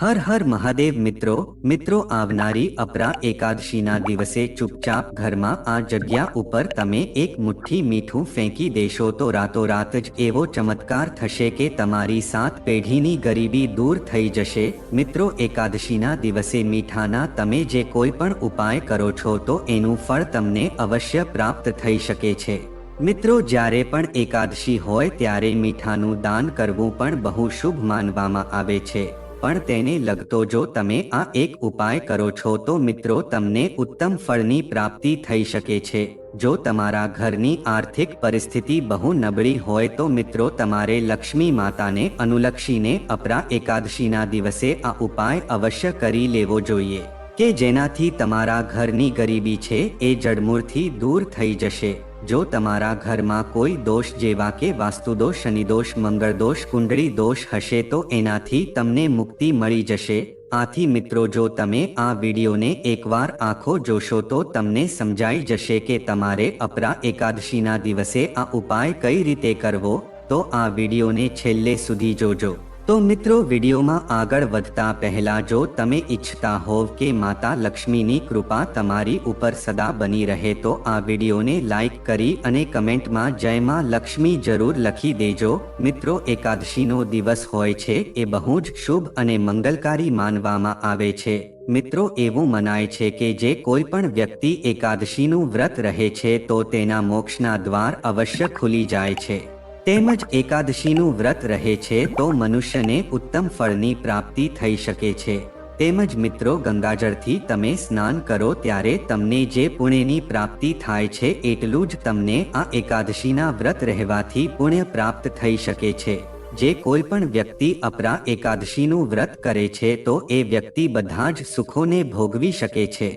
હર હર મહાદેવ મિત્રો આવનારી અપરા એકાદશીના દિવસે ચૂપચાપ ઘરમાં આ જગ્યા ઉપર તમે એક મુઠ્ઠી મીઠું ફેંકી દેશો તો રાતોરાત જ એવો ચમત્કાર થશે કે તમારી 7 પેઢીની ગરીબી દૂર થઈ જશે। મિત્રો, એકાદશીના દિવસે મીઠાના તમે જે કોઈ પણ ઉપાય કરો છો તો એનું ફળ તમને અવશ્ય પ્રાપ્ત થઈ શકે છે। મિત્રો, જ્યારે પણ એકાદશી હોય ત્યારે મીઠાનું દાન કરવું પણ બહુ શુભ માનવામાં આવે છે, પણ તેને લગતો જો તમે આ એક ઉપાય કરો છો તો મિત્રો તમને ઉત્તમ ફળની પ્રાપ્તિ થઈ શકે છે। જો તમારા ઘરની આર્થિક પરિસ્થિતિ બહુ નબળી હોય તો મિત્રો તમારે લક્ષ્મી માતાને અનુલક્ષીને અપરા એકાદશીના દિવસે આ ઉપાય અવશ્ય કરી લેવો જોઈએ કે જેનાથી તમારા ઘરની ગરીબી છે એ જડમૂળથી દૂર થઈ જશે। જો તમારા ઘરમાં કોઈ દોષ જેવા કે વાસ્તુદોષ, શનિદોષ, મંગળદોષ, કુંડળી દોષ હશે તો એનાથી તમને મુક્તિ મળી જશે। આથી મિત્રો, જો તમે આ વિડીયોને એકવાર આખો જોશો તો તમને સમજાઈ જશે કે તમારે અપરા એકાદશીના દિવસે આ ઉપાય કઈ રીતે કરવો, તો આ વિડીયોને છેલ્લે સુધી જોજો। તો મિત્રો, વિડીયોમાં આગળ વધતા પહેલા જો તમે ઈચ્છતા હોવ કે માતા લક્ષ્મીની કૃપા તમારી ઉપર સદા બની રહે તો આ વિડીયોને લાઈક કરી અને કમેન્ટમાં જય માં લક્ષ્મી જરૂર લખી દેજો। મિત્રો, એકાદશીનો દિવસ હોય છે એ બહુ જ શુભ અને મંગલકારી માનવામાં આવે છે। મિત્રો, એવું મનાય છે કે જે કોઈ પણ વ્યક્તિ એકાદશીનું વ્રત રહે છે તો તેના મોક્ષના દ્વાર અવશ્ય ખુલી જાય છે। તેમજ એકાદશીનું વ્રત રહે છે તો મનુષ્યને ઉત્તમ ફળની પ્રાપ્તિ થઈ શકે છે। તેમજ મિત્રો, ગંગાજળથી તમે સ્નાન કરો ત્યારે તમને જે પુણ્યની પ્રાપ્તિ થાય છે એટલું જ તમને આ એકાદશીના વ્રત રહેવાથી પુણ્ય પ્રાપ્ત થઈ શકે છે। જે કોઈ પણ વ્યક્તિ અપરા એકાદશીનું વ્રત કરે છે તો એ વ્યક્તિ બધા જ સુખોને ભોગવી શકે છે।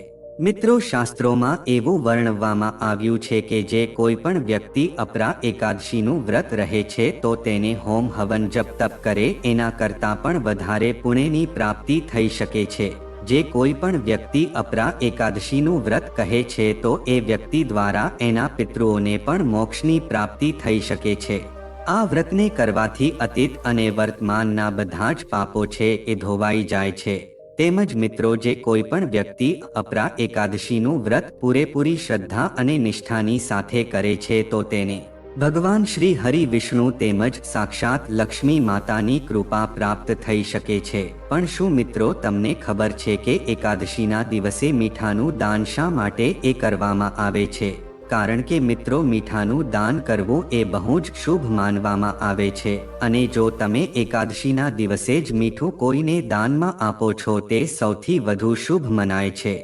મિત્રો, શાસ્ત્રોમાં એવું વર્ણવવામાં આવ્યું છે કે જે કોઈ પણ વ્યક્તિ અપરા એકાદશીનું વ્રત રહે છે તો તેને હોમ હવન જપ તપ કરે એના કરતાં પણ વધારે પુણ્યની પ્રાપ્તિ થઈ શકે છે। જે કોઈ પણ વ્યક્તિ અપરા એકાદશીનું વ્રત કહે છે તો એ વ્યક્તિ દ્વારા એના પિતૃઓને પણ મોક્ષની પ્રાપ્તિ થઈ શકે છે। આ વ્રતને કરવાથી અતીત અને વર્તમાનના બધા જ પાપો છે એ ધોવાઈ જાય છે। તેમજ મિત્રો, જે કોઈ પણ વ્યક્તિ અપરા એકાદશીનું વ્રત પૂરેપૂરી શ્રદ્ધા અને નિષ્ઠાની સાથે કરે છે તો તેને ભગવાન શ્રી હરિ વિષ્ણુ તેમજ સાક્ષાત લક્ષ્મી માતાની કૃપા પ્રાપ્ત થઈ શકે છે। પણ શું મિત્રો તમને ખબર છે કે એકાદશીના દિવસે મીઠાનું દાન શા માટે એ કરવામાં આવે છે? કારણ કે મિત્રો, મીઠાનું દાન કરવું એ બહુ જ શુભ માનવામાં આવે છે અને જો તમે એકાદશીના દિવસે જ મીઠું કોઈને દાનમાં આપો છો તે સૌથી વધુ શુભ મનાય છે।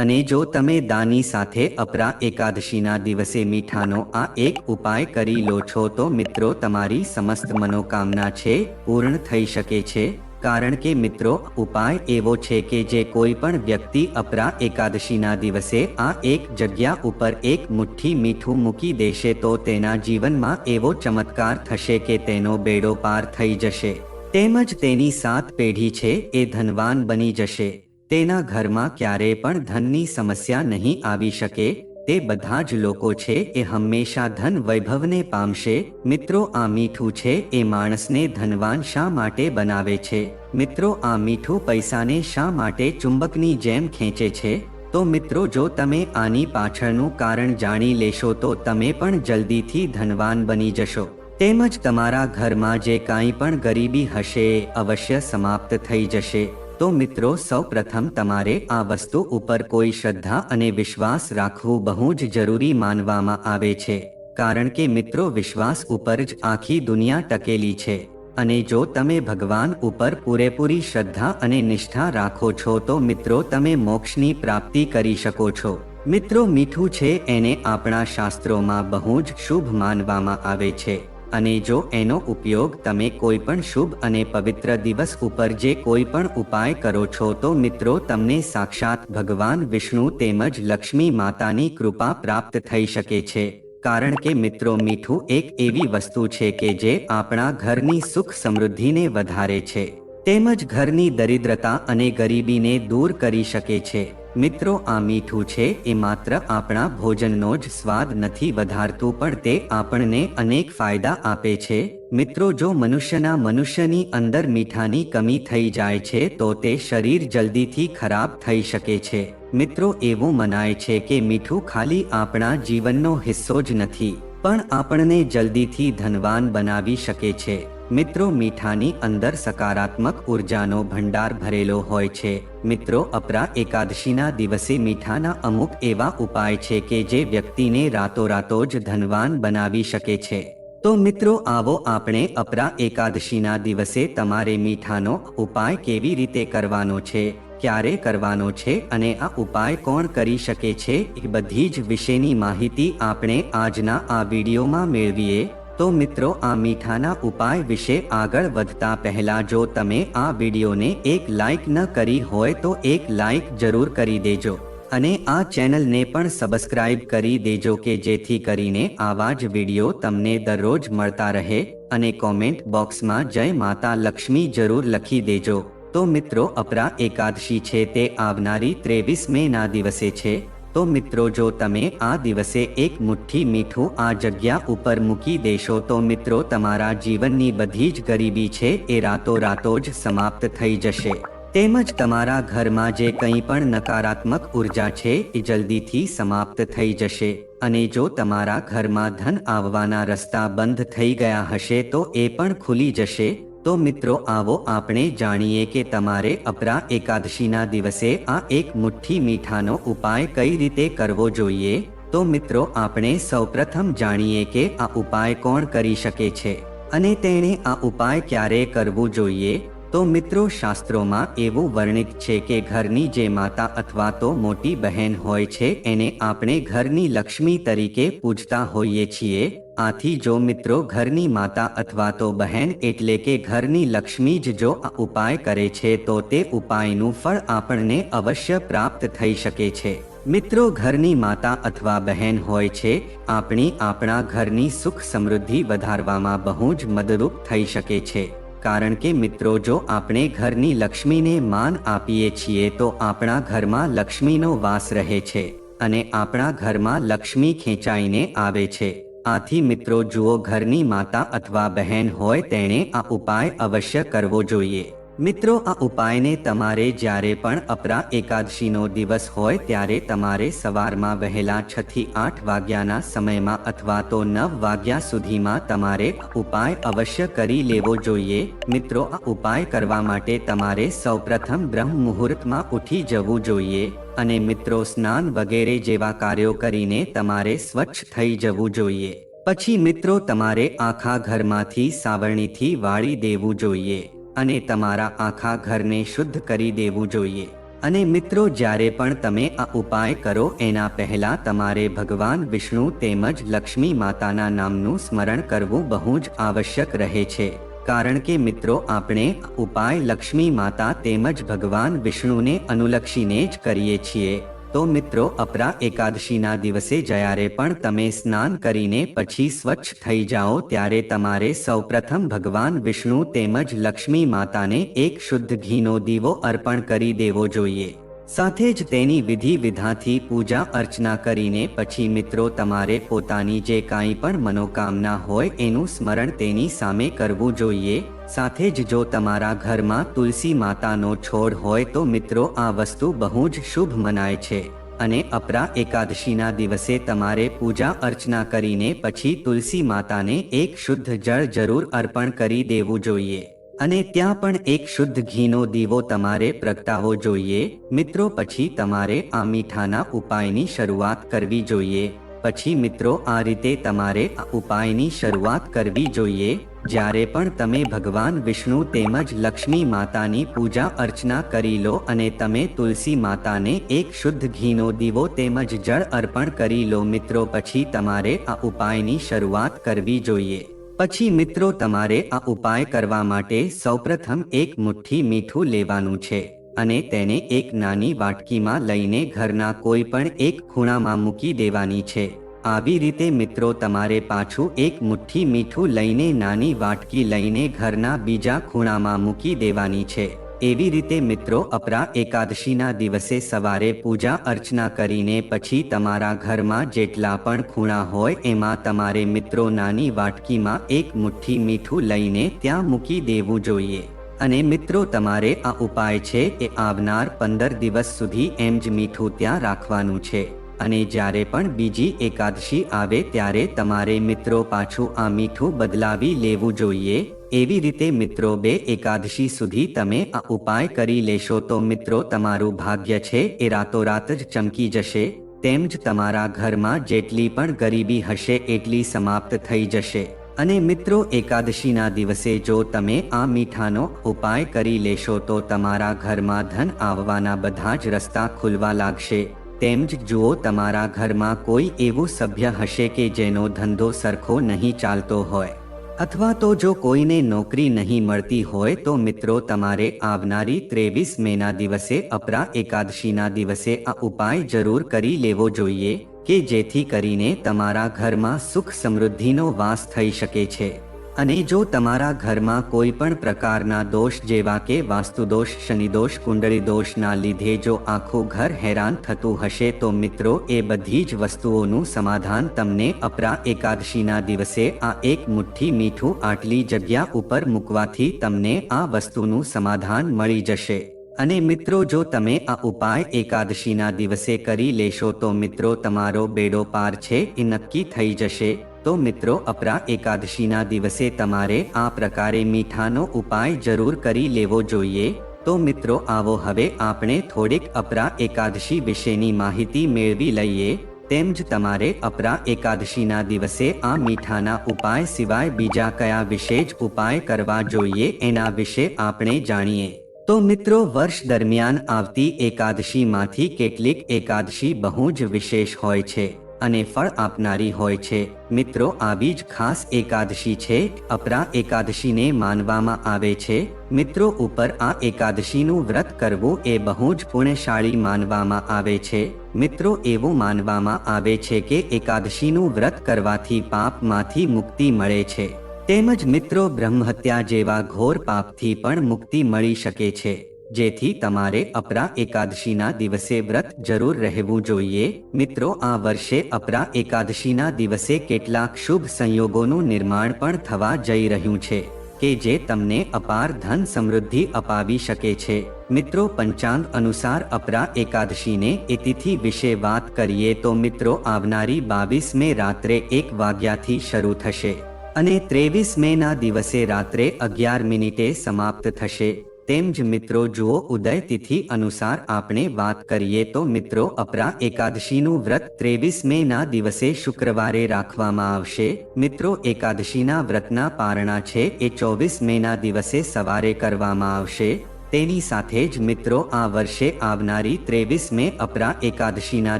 અને જો તમે દાનની સાથે અપરા એકાદશીના દિવસે મીઠાનો આ એક ઉપાય કરી લો છો તો મિત્રો તમારી સમસ્ત મનોકામના છે પૂર્ણ થઈ શકે છે। કારણ કે મિત્રો, ઉપાય એવો છે કે જે કોઈ પણ વ્યક્તિ અપરા એકાદશીના દિવસે આ એક જગ્યા ઉપર એક મુઠ્ઠી મીઠું મૂકી દેશે તો તેના જીવનમાં એવો ચમત્કાર થશે કે તેનો બેડો પાર થઈ જશે। તેમજ તેની 7 પેઢી છે એ ધનવાન બની જશે। તેના ઘરમાં ક્યારેય પણ ધનની સમસ્યા નહીં આવી શકે। તે બધા જ લોકો છે એ હંમેશા ધન વૈભવને પામશે। મિત્રો, આ મીઠું છે એ માણસને ધનવાન શા માટે બનાવે છે? મિત્રો, આ મીઠું પૈસાને શા માટે ચુંબકની જેમ ખેંચે છે? તો મિત્રો, જો તમે આની પાછળનું કારણ જાણી લેશો તો તમે પણ જલ્દીથી ધનવાન બની જશો। તેમજ તમારા ઘરમાં જે કાંઈ પણ ગરીબી હશે એ અવશ્ય સમાપ્ત થઈ જશે। તો મિત્રો, સૌ પ્રથમ તમારે આ વસ્તુ ઉપર કોઈ શ્રદ્ધા અને વિશ્વાસ રાખવું બહુ જ જરૂરી માનવામાં આવે છે। કારણ કે મિત્રો, વિશ્વાસ ઉપર જ આખી દુનિયા ટકેલી છે અને જો તમે ભગવાન ઉપર પૂરેપૂરી શ્રદ્ધા અને નિષ્ઠા રાખો છો તો મિત્રો તમે મોક્ષની પ્રાપ્તિ કરી શકો છો। મિત્રો, મીઠું છે એને આપણા શાસ્ત્રોમાં બહુ જ શુભ માનવામાં આવે છે અને જો એનો ઉપયોગ તમે કોઈ પણ શુભ અને પવિત્ર દિવસ ઉપર જે કોઈ પણ ઉપાય કરો છો તો મિત્રો તમને સાક્ષાત ભગવાન વિષ્ણુ તેમજ લક્ષ્મી માતાની કૃપા પ્રાપ્ત થઈ શકે છે। કારણ કે મિત્રો, મીઠું એક એવી વસ્તુ છે કે જે આપણા ઘરની સુખ સમૃદ્ધિને વધારે છે તેમજ ઘરની દરિદ્રતા અને ગરીબીને દૂર કરી શકે છે। મિત્રો, આ મીઠું છે એ માત્ર આપણા ભોજનનો જ સ્વાદ નથી વધારતું, પણ તે આપણને અનેક ફાયદા આપે છે. મિત્રો, જો મનુષ્યની અંદર મીઠાની કમી થઈ જાય છે તો તે શરીર જલ્દીથી ખરાબ થઈ શકે છે. મિત્રો, એવું મનાય છે કે મીઠું ખાલી આપણા જીવનનો હિસ્સો જ નથી, પણ આપણને જલ્દીથી ધનવાન બનાવી શકે છે. મિત્રો, મીઠાની અંદર સકારાત્મક ઉર્જાનો ભંડાર ભરેલો હોય છે. મિત્રો, અપરા એકાદશીના દિવસે મીઠાના અમુક એવા ઉપાય છે કે જે વ્યક્તિને રાતોરાતો જ ધનવાન બનાવી શકે છે. તો મિત્રો, આવો આપણે અપરા એકાદશીના દિવસે તમારે મીઠાનો ઉપાય કેવી રીતે કરવાનો છે, ક્યારે કરવાનો છે અને આ ઉપાય કોણ કરી શકે છે, એ બધી જ વિશેની માહિતી આપણે આજના આ વિડીયોમાં મેળવીએ. તો મિત્રો, આ મીઠાના ઉપાય વિશે આગળ વધતા પહેલા જો તમે આ વિડીયોને એક લાઈક ન કરી હોય તો એક લાઈક જરૂર કરી દેજો અને આ ચેનલને પણ સબસ્ક્રાઇબ કરી દેજો કે જેથી કરીને આવા જ વિડીયો તમને દરરોજ મળતા રહે. અને કોમેન્ટ બોક્સમાં જય માતા લક્ષ્મી જરૂર લખી દેજો. તો મિત્રો, અપરા એકાદશી છે તે આવનારી 23 મેના દિવસે છે. તો મિત્રો, જો તમે આ દિવસે એક મુઠ્ઠી મીઠું આ જગ્યા ઉપર મૂકી દેશો તો મિત્રો, તમારા જીવનની બધી જ ગરીબી છે એ રાતોરાતો જ સમાપ્ત થઈ જશે. તેમજ તમારા ઘરમાં જે કંઈ પણ નકારાત્મક ઉર્જા છે એ જલ્દીથી સમાપ્ત થઈ જશે. અને જો તમારા ઘરમાં ધન આવવાના રસ્તા બંધ થઈ ગયા હશે તો એ પણ ખુલી જશે. તો મિત્રો, આવો આપણે જાણીએ કે તમારે અપરા એકાદશીના દિવસે આ એક મુઠ્ઠી મીઠાનો ઉપાય કઈ રીતે કરવો જોઈએ. તો મિત્રો, આપણે સૌપ્રથમ જાણીએ કે આ ઉપાય કોણ કરી શકે છે અને તેણે આ ઉપાય ક્યારે કરવું જોઈએ. તો મિત્રો, શાસ્ત્રોમાં એવું વર્ણિત છે કે ઘરની જે માતા અથવા તો મોટી બહેન હોય છે એને આપણે ઘરની લક્ષ્મી તરીકે પૂજતા હોઈએ છીએ. આથી જો મિત્રો ઘરની માતા અથવા તો બહેન એટલે કે ઘરની લક્ષ્મી જ જો આ ઉપાય કરે છે તો તે ઉપાયનું ફળ આપણને અવશ્ય પ્રાપ્ત થઈ શકે છે. મિત્રો, ઘરની માતા અથવા બહેન હોય છે આપણા ઘરની સુખ સમૃદ્ધિ વધારવામાં બહુ જ મદદરૂપ થઈ શકે છે. કારણ કે મિત્રો, જો આપણે ઘરની લક્ષ્મીને માન આપીએ છીએ તો આપણા ઘરમાં લક્ષ્મીનો વાસ રહે છે અને આપણા ઘરમાં લક્ષ્મી ખેંચાઈને આવે છે. આથી મિત્રો, જુઓ, ઘરની માતા અથવા બહેન હોય તેણે આ ઉપાય અવશ્ય કરવો જોઈએ. મિત્રો, આ ઉપાયને તમારે જ્યારે પણ અપરા એકાદશીનો દિવસ હોય ત્યારે તમારે સવારમાં વહેલા 6 થી 8 વાગ્યાના સમયમાં અથવા તો 9 વાગ્યા સુધીમાં તમારે ઉપાય અવશ્ય કરી લેવો જોઈએ. મિત્રો, આ ઉપાય કરવા માટે તમારે સૌપ્રથમ બ્રહ્મ મુહૂર્તમાં ઉઠી જવું જોઈએ અને મિત્રો, સ્નાન વગેરે જેવા કાર્યો કરીને તમારે સ્વચ્છ થઈ જવું જોઈએ. પછી મિત્રો, તમારે આખા ઘરમાંથી સાવરણીથી વાળી દેવું જોઈએ અને તમારા આખા ઘરને શુદ્ધ કરી દેવું જોઈએ. અને મિત્રો, જ્યારે પણ તમે આ ઉપાય કરો એના પહેલા તમારે ભગવાન વિષ્ણુ તેમજ લક્ષ્મી માતાના નામનું સ્મરણ કરવું બહુ જ આવશ્યક રહે છે. કારણ કે મિત્રો, આપણે આ ઉપાય લક્ષ્મી માતા તેમજ ભગવાન વિષ્ણુને અનુલક્ષીને જ કરીએ છીએ. તો મિત્રો, અપરા એકાદશીના દિવસે જ્યારે પણ તમે સ્નાન કરીને પછી સ્વચ્છ થઈ જાઓ ત્યારે તમારે સૌપ્રથમ ભગવાન વિષ્ણુ તેમજ લક્ષ્મી માતાને એક શુદ્ધ ઘીનો દીવો અર્પણ કરી દેવો જોઈએ. સાથે જ તેની વિધિ વિધાનથી પૂજા અર્ચના કરીને પછી મિત્રો, તમારે પોતાની જે કાંઈ પણ મનોકામના હોય એનું સ્મરણ તેની સામે કરવું જોઈએ. સાથે જ જો તમારા ઘરમાં તુલસી માતાનો છોડ હોય તો મિત્રો, આ વસ્તુ બહુ જ શુભ મનાય છે અને અપરા એકાદશીના દિવસે તમારે પૂજા અર્ચના કરીને પછી તુલસી માતાને એક શુદ્ધ જળ જરૂર અર્પણ કરી દેવું જોઈએ અને ત્યાં પણ એક શુદ્ધ ઘીનો દીવો તમારે પ્રગટાવવો જોઈએ. મિત્રો, પછી તમારે આ મીઠાના ઉપાયની શરૂઆત કરવી જોઈએ. પછી મિત્રો, આ રીતે તમારે આ ઉપાયની શરૂઆત કરવી જોઈએ. જ્યારે પણ તમે ભગવાન વિષ્ણુ તેમજ લક્ષ્મી માતાની પૂજા અર્ચના કરી લો અને તમે તુલસી માતાને એક શુદ્ધ ઘીનો દીવો તેમજ જળ અર્પણ કરી લો મિત્રો, પછી તમારે આ ઉપાયની શરૂઆત કરવી જોઈએ. પછી મિત્રો, તમારે આ ઉપાય કરવા માટે સૌપ્રથમ એક મુઠ્ઠી મીઠું લેવાનું છે અને તેને એક નાની વાટકીમાં લઈને ઘરના કોઈ પણ એક ખૂણામાં મૂકી દેવાની છે. આવી રીતે મિત્રો, તમારે પાછું એક મુઠ્ઠી મીઠું લઈને નાની વાટકી લઈને ઘરના બીજા ખૂણામાં મૂકી દેવાની છે. એવી રીતે મિત્રો અપરા એકાદશીના દિવસે સવારે પૂજા અર્ચના કરીને પછી તમારા ઘરમાં જેટલા પણ ખૂણા હોય એમાં તમારે મિત્રો નાની વાટકીમાં એક મુઠ્ઠી મીઠું લઈને ત્યાં મૂકી દેવું જોઈએ અને મિત્રો તમારે આ ઉપાય છે એ આવનાર 15 દિવસ સુધી એમ જ મીઠું ત્યાં રાખવાનું છે અને જ્યારે પણ બીજી એકાદશી આવે ત્યારે તમારે મિત્રો પાછું આ મીઠું બદલાવી લેવું જોઈએ એવી રીતે મિત્રો 2 એકાદશી સુધી તમે આ ઉપાય કરી લેશો તો મિત્રો તમારું ભાગ્ય છે એ રાતોરાત જ ચમકી જશે તેમ જ તમારા ઘરમાં જેટલી પણ ગરીબી હશે એટલી સમાપ્ત થઈ જશે અને મિત્રો એકાદશીના દિવસે જો તમે આ મીઠાનો ઉપાય કરી લેશો તો તમારા ઘરમાં ધન આવવાના બધા જ રસ્તા ખુલવા લાગશે તેમ જ જુઓ તમારા ઘરમાં કોઈ એવું સભ્ય હશે કે જેનો ધંધો સરખો નહીં ચાલતો હોય અથવા તો જો કોઈને નોકરી નહીં મળતી હોય તો મિત્રો તમારે આવનારી 23 મેના દિવસે અપરા એકાદશીના દિવસે આ ઉપાય જરૂર કરી લેવો જોઈએ કે જેથી કરીને તમારા ઘરમાં સુખ સમૃદ્ધિનો વાસ થઈ શકે છે અને જો તમારા ઘરમાં કોઈ પણ પ્રકારના દોષ જેવા કે વાસ્તુદોષ શનિદોષ કુંડળી દોષના લીધે જો આખું ઘર હેરાન થતું હશે તો મિત્રો એ બધી જ વસ્તુઓનું સમાધાન તમને અપરા એકાદશીના દિવસે આ એક મુઠ્ઠી મીઠું આટલી જગ્યા ઉપર મૂકવાથી તમને આ વસ્તુનું સમાધાન મળી જશે અને મિત્રો જો તમે આ ઉપાય એકાદશીના દિવસે કરી લેશો તો મિત્રો તમારો બેડો પાર છે એ નક્કી થઈ જશે તો મિત્રો અપરા એકાદશીના દિવસે તમારે આ પ્રકારે મીઠાનો ઉપાય જરૂર કરી લેવો જોઈએ તો મિત્રો આવો હવે આપણે થોડીક અપરા એકાદશી વિશેની માહિતી મેળવી લઈએ તેમ જ તમારે અપરા એકાદશીના દિવસે આ મીઠાના ઉપાય સિવાય બીજા કયા વિશેષ ઉપાય કરવા જોઈએ એના વિશે આપણે જાણીએ તો મિત્રો વર્ષ દરમિયાન આવતી એકાદશીમાંથી કેટલીક એકાદશી બહુ જ વિશેષ હોય છે અને ફળ આપનારી હોય છે મિત્રો આવી જ ખાસ એકાદશી છે અપરા એકાદશીને માનવામાં આવે છે મિત્રો ઉપર આ એકાદશીનું વ્રત કરવું એ બહુ જ પુણ્યશાળી માનવામાં આવે છે મિત્રો એવું માનવામાં આવે છે કે એકાદશીનું વ્રત કરવાથી પાપમાંથી મુક્તિ મળે છે તેમજ મિત્રો બ્રહ્મહત્યા જેવા ઘોર પાપથી પણ મુક્તિ મળી શકે છે જેથી તમારે અપરા એકાદશીના દિવસે વ્રત જરૂર રહેવું જોઈએ મિત્રો આ વર્ષે અપરા એકાદશીના દિવસે કેટલાક શુભ સંયોગોનું નિર્માણ પણ થવા જઈ રહ્યું છે કે જે તમને અપાર ધન સમૃદ્ધિ અપાવી શકે છે મિત્રો પંચાંગ અનુસાર અપરા એકાદશીને એ તિથિ વિશે વાત કરીએ તો મિત્રો આવનારી 22 મે રાત્રે 1 વાગ્યાથી શરૂ થશે અને 23 મેના દિવસે રાત્રે 11 મિનિટે સમાપ્ત થશે તેમ જ મિત્રો જુઓ ઉદય તિથિ અનુસાર આપણે વાત કરીએ તો મિત્રો અપરા એકાદશીનું વ્રત 23 મેના દિવસે શુક્રવારે રાખવામાં આવશે મિત્રો એકાદશીના વ્રતના પારણા છે એ 24 મેના દિવસે સવારે કરવામાં આવશે તેની સાથે જ મિત્રો આ વર્ષે આવનારી 23 મે અપરા એકાદશીના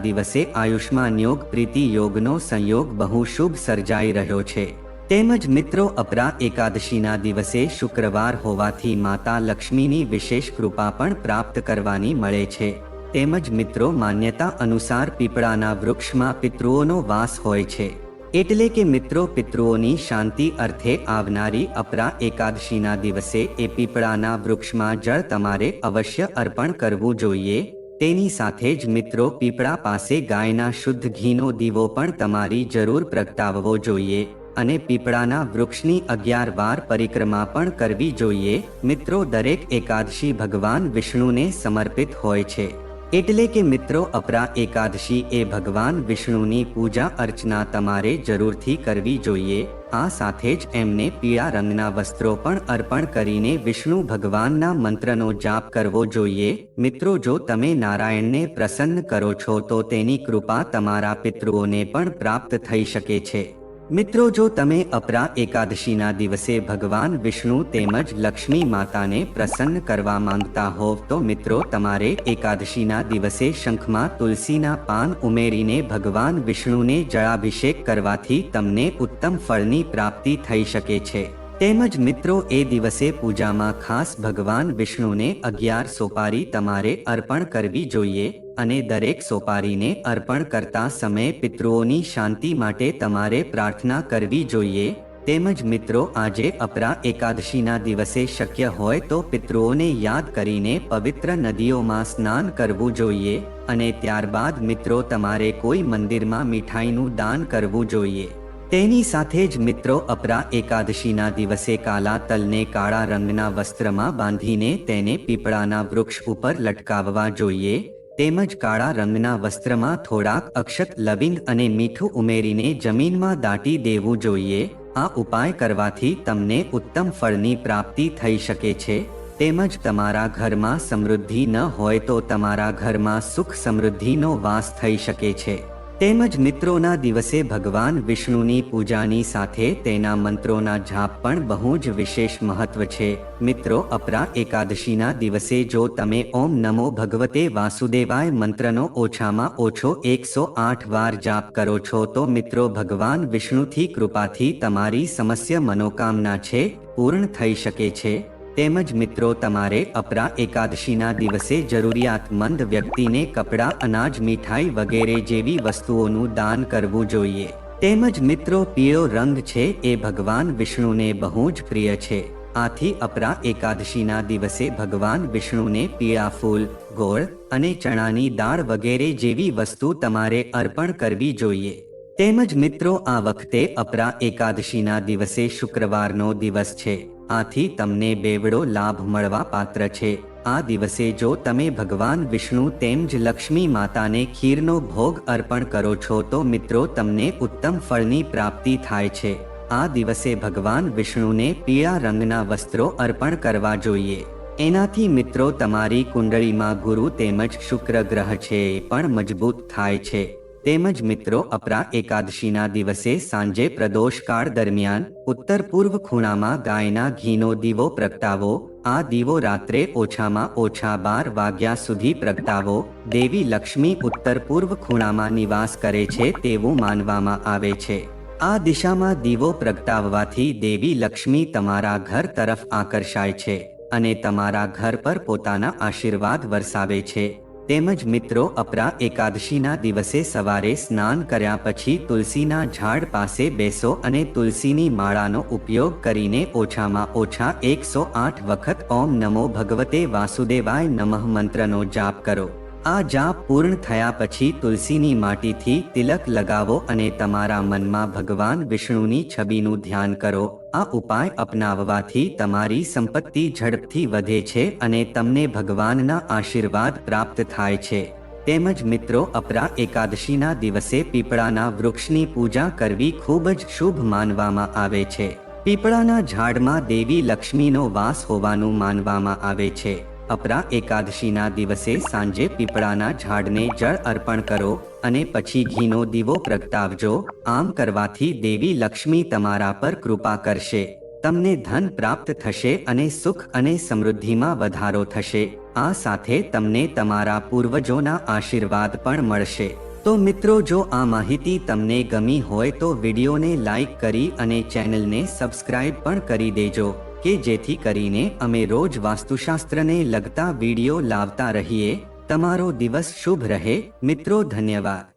દિવસે આયુષ્માન યોગ પ્રીતિ યોગનો સંયોગ બહુ શુભ સર્જાઈ રહ્યો છે તેમજ મિત્રો અપરા એકાદશીના દિવસે શુક્રવાર હોવાથી માતા લક્ષ્મીની વિશેષ કૃપા પણ પ્રાપ્ત કરવાની મળે છે તેમજ મિત્રો માન્યતા અનુસાર પીપળાના વૃક્ષમાં પિતૃઓનો વાસ હોય છે એટલે કે મિત્રો પિતૃઓની શાંતિ અર્થે આવનારી અપરા એકાદશીના દિવસે એ પીપળાના વૃક્ષમાં જળ તમારે અવશ્ય અર્પણ કરવું જોઈએ તેની સાથે જ મિત્રો પીપળા પાસે ગાયના શુદ્ધ ઘીનો દીવો પણ તમારી જરૂર પ્રગટાવવો જોઈએ અને પીપળાના વૃક્ષની 11 વાર પરિક્રમા પણ કરવી જોઈએ મિત્રો દરેક એકાદશી ભગવાન વિષ્ણુને સમર્પિત હોય છે એટલે કે મિત્રો અપરા એકાદશી એ ભગવાન વિષ્ણુની પૂજા અર્ચના તમારે જરૂરથી કરવી જોઈએ આ સાથે જ એમને પીળા રંગના વસ્ત્રો પણ અર્પણ કરીને વિષ્ણુ ભગવાનના મંત્રનો જાપ કરવો જોઈએ મિત્રો જો તમે નારાયણને પ્રસન્ન કરો છો તો તેની કૃપા તમારા પિતૃઓને પણ પ્રાપ્ત થઈ શકે છે મિત્રો જો તમે અપરા એકાદશીના દિવસે ભગવાન વિષ્ણુ તેમજ લક્ષ્મી માતાને પ્રસન્ન કરવા માંગતા હોવ તો મિત્રો તમારે એકાદશીના દિવસે શંખમાં તુલસીના પાન ઉમેરીને ભગવાન વિષ્ણુને જળાભિષેક કરવાથી તમને ઉત્તમ ફળની પ્રાપ્તિ થઈ શકે છે તેમજ મિત્રો એ દિવસે પૂજામાં ખાસ ભગવાન વિષ્ણુને 11 સોપારી તમારે અર્પણ કરવી જોઈએ અને દરેક સોપારીને અર્પણ કરતા સમયે પિતૃઓની શાંતિ માટે તમારે પ્રાર્થના કરવી જોઈએ તેમજ મિત્રો આજે અપરા એકાદશીના દિવસે શક્ય હોય તો પિતૃઓને યાદ કરીને પવિત્ર નદીઓમાં સ્નાન કરવું જોઈએ અને ત્યારબાદ મિત્રો તમારે કોઈ મંદિરમાં મીઠાઈનું દાન કરવું જોઈએ। તેની સાથે જ મિત્રો અપરા એકાદશીના દિવસે કાલા તલને કાળા રંગના વસ્ત્રમાં બાંધીને તેને પીપળાના વૃક્ષ ઉપર લટકાવવા જોઈએ તેમજ કાળા રંગના વસ્ત્રમાં થોડાક અક્ષત લવિંગ અને મીઠું ઉમેરીને જમીનમાં દાટી દેવું જોઈએ। આ ઉપાય કરવાથી તમને ઉત્તમ ફળની પ્રાપ્તિ થઈ શકે છે તેમજ તમારા ઘરમાં સમૃદ્ધિ ન હોય તો તમારા ઘરમાં સુખ સમૃદ્ધિનો વાસ થઈ શકે છે। તેમજ મિત્રોના દિવસે ભગવાન વિષ્ણુની પૂજાની સાથે તેના મંત્રોના જાપ પણ બહુ જ વિશેષ મહત્વ છે। મિત્રો અપરા એકાદશીના દિવસે જો તમે ઓમ નમો ભગવતે વાસુદેવાય મંત્રનો ઓછામાં ઓછો 108 વાર જાપ કરો છો તો મિત્રો ભગવાન વિષ્ણુથી કૃપાથી તમારી સમસ્ત મનોકામના છે પૂર્ણ થઈ શકે છે। તેમજ મિત્રો તમારે અપરા એકાદશીના દિવસે જરૂરિયાતમંદ વ્યક્તિને કપડાં અનાજ મીઠાઈ વગેરે જેવી વસ્તુઓનું દાન કરવું જોઈએ। તેમજ મિત્રો પીળો રંગ છે એ ભગવાન વિષ્ણુને બહુ જ પ્રિય છે। આથી અપરા એકાદશીના દિવસે ભગવાન વિષ્ણુને પીળા ફૂલ ગોળ અને ચણાની દાળ વગેરે જેવી વસ્તુ તમારે અર્પણ કરવી જોઈએ। તેમજ મિત્રો આ વખતે અપરા એકાદશીના દિવસે શુક્રવારનો દિવસ છે આથી તમને બેવડો લાભ મળવા પાત્ર છે। આ દિવસે જો તમે ભગવાન વિષ્ણુ તેમજ લક્ષ્મી માતાને ખીરનો ભોગ અર્પણ કરો છો તો મિત્રો તમને ઉત્તમ ફળની પ્રાપ્તિ થાય છે। આ દિવસે ભગવાન વિષ્ણુને પીળા રંગના વસ્ત્રો અર્પણ કરવા જોઈએ। એનાથી મિત્રો તમારી કુંડળીમાં ગુરુ તેમજ શુક્ર ગ્રહ છે એ પણ મજબૂત થાય છે। તેમજ મિત્રો અપરા એકાદશીના દિવસે સાંજે પ્રદોષકાળ દરમિયાન ઉત્તર પૂર્વ ખૂણામાં ગાયના ઘીનો દીવો પ્રગટાવો। આ દીવો રાત્રે ઓછામાં ઓછા 12 વાગ્યા સુધી પ્રગટાવો। દેવી લક્ષ્મી ઉત્તર પૂર્વ ખૂણામાં નિવાસ કરે છે તેવું માનવામાં આવે છે। આ દિશામાં દીવો પ્રગટાવવાથી દેવી લક્ષ્મી તમારા ઘર તરફ આકર્ષાય છે અને તમારા ઘર પર પોતાના આશીર્વાદ વરસાવે છે। તેમજ મિત્રો અપરા એકાદશીના દિવસે સવારે સ્નાન કર્યા પછી તુલસીના ઝાડ પાસે બેસો અને તુલસીની માળાનો ઉપયોગ કરીને ઓછામાં ઓછા 108 વખત ઓમ નમો ભગવતે વાસુદેવાય નમઃ મંત્રનો જાપ કરો। આ જાપ પૂર્ણ થયા પછી તુલસીની માટીથી તિલક લગાવો અને તમારા મનમાં ભગવાન વિષ્ણુની છબીનું ધ્યાન કરો। આ ઉપાય અપનાવવાથી તમારી સંપત્તિ ઝડપથી વધે છે અને તમને ભગવાનના આશીર્વાદ પ્રાપ્ત થાય છે। તેમજ મિત્રો અપરા એકાદશીના દિવસે પીપળાના વૃક્ષની પૂજા કરવી ખૂબ જ શુભ માનવામાં આવે છે। પીપળાના ઝાડમાં દેવી લક્ષ્મીનો વાસ હોવાનું માનવામાં આવે છે। અપરા એકાદશીના દિવસે સાંજે પીપળાના ઝાડને જળ અર્પણ કરો અને પછી ઘીનો દીવો પ્રગટાવજો। આમ કરવાથી દેવી લક્ષ્મી તમારા પર કૃપા કરશે, તમને ધન પ્રાપ્ત થશે અને સુખ અને સમૃદ્ધિમાં વધારો થશે। આ સાથે તમને તમારા પૂર્વજોના આશીર્વાદ પણ મળશે। તો મિત્રો જો આ માહિતી તમને ગમી હોય તો વિડીયોને લાઈક કરી અને ચેનલને સબસ્ક્રાઇબ પણ કરી દેજો કે જેથી કરીને અમે રોજ વાસ્તુશાસ્ત્રને લગતા વિડીયો લાવતા રહીએ। તમારો દિવસ શુભ રહે મિત્રો, ધન્યવાદ।